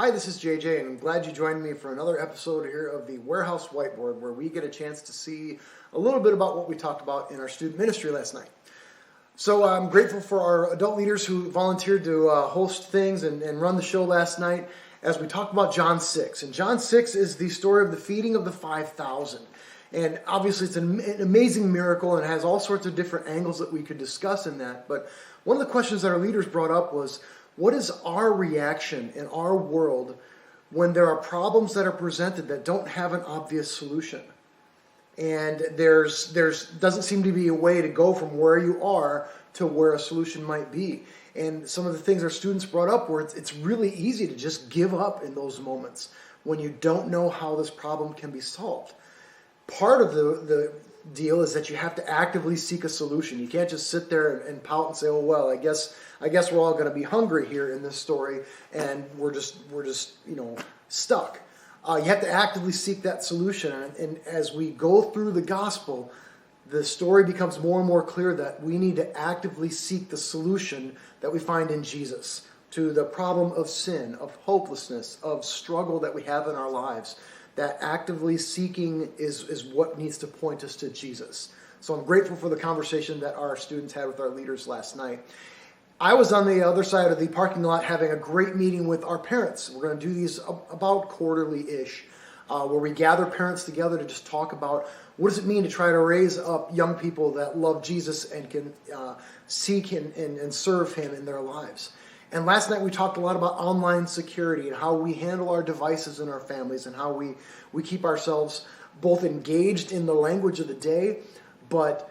Hi, this is JJ, and I'm glad you joined me for another episode here of the Warehouse Whiteboard, where we get a chance to see a little bit about what we talked about in our student ministry last night. So I'm grateful for our adult leaders who volunteered to host things and run the show last night as we talked about John 6. And John 6 is the story of the feeding of the 5,000. And obviously it's an amazing miracle and has all sorts of different angles that we could discuss in that. But one of the questions that our leaders brought up was, what is our reaction in our world when there are problems that are presented that don't have an obvious solution? And there's doesn't seem to be a way to go from where you are to where a solution might be. And some of the things our students brought up were it's really easy to just give up in those moments when you don't know how this problem can be solved. Part of the deal is that you have to actively seek a solution. You can't just sit there and pout and say, "Oh well, I guess we're all going to be hungry here in this story, and we're just stuck." You have to actively seek that solution, and as we go through the gospel, the story becomes more and more clear that we need to actively seek the solution that we find in Jesus to the problem of sin, of hopelessness, of struggle that we have in our lives. That actively seeking is what needs to point us to Jesus. So I'm grateful for the conversation that our students had with our leaders last night. I was on the other side of the parking lot having a great meeting with our parents. We're going to do these about quarterly-ish, where we gather parents together to just talk about what does it mean to try to raise up young people that love Jesus and can seek Him and serve Him in their lives. And last night we talked a lot about online security and how we handle our devices in our families and how we keep ourselves both engaged in the language of the day, but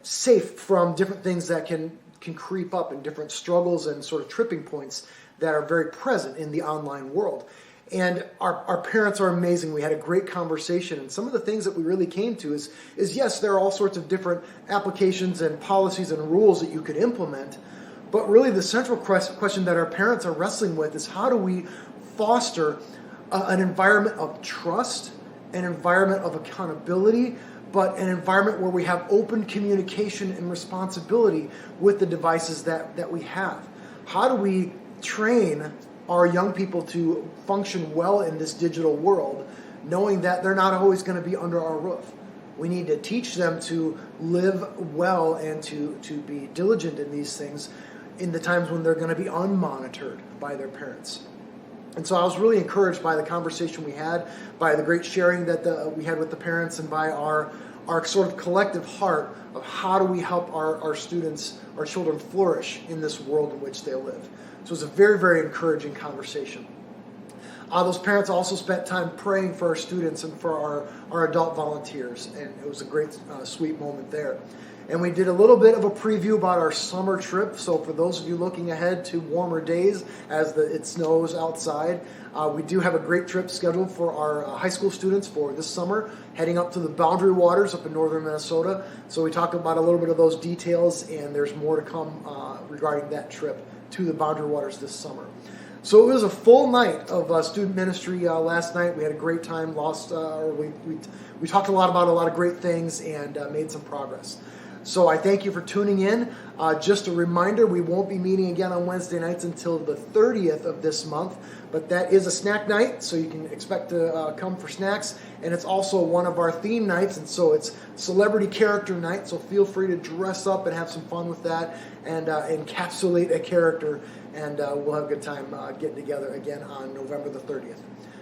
safe from different things that can creep up and different struggles and sort of tripping points that are very present in the online world. And our parents are amazing. We had a great conversation, and some of the things that we really came to is yes, there are all sorts of different applications and policies and rules that you could implement. But really the central question that our parents are wrestling with is how do we foster an environment of trust, an environment of accountability, but an environment where we have open communication and responsibility with the devices that we have. How do we train our young people to function well in this digital world, knowing that they're not always going to be under our roof? We need to teach them to live well and to be diligent in these things in the times when they're going to be unmonitored by their parents. And so I was really encouraged by the conversation we had, by the great sharing that we had with the parents, and by our sort of collective heart of how do we help our students, our children flourish in this world in which they live. So it was a very, very encouraging conversation. Those parents also spent time praying for our students and for our adult volunteers, and it was a great, sweet moment there. And we did a little bit of a preview about our summer trip. So for those of you looking ahead to warmer days as it snows outside, we do have a great trip scheduled for our high school students for this summer, heading up to the Boundary Waters up in northern Minnesota. So we talked about a little bit of those details, and there's more to come regarding that trip to the Boundary Waters this summer. So it was a full night of student ministry last night. We had a great time. We talked a lot about a lot of great things and made some progress. So I thank you for tuning in. Just a reminder, we won't be meeting again on Wednesday nights until the 30th of this month, but that is a snack night, so you can expect to come for snacks. And it's also one of our theme nights, and so it's celebrity character night, so feel free to dress up and have some fun with that and encapsulate a character, and we'll have a good time getting together again on November the 30th.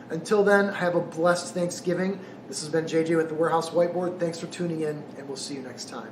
Until then, have a blessed Thanksgiving. This has been JJ with the Warehouse Whiteboard. Thanks for tuning in, and we'll see you next time.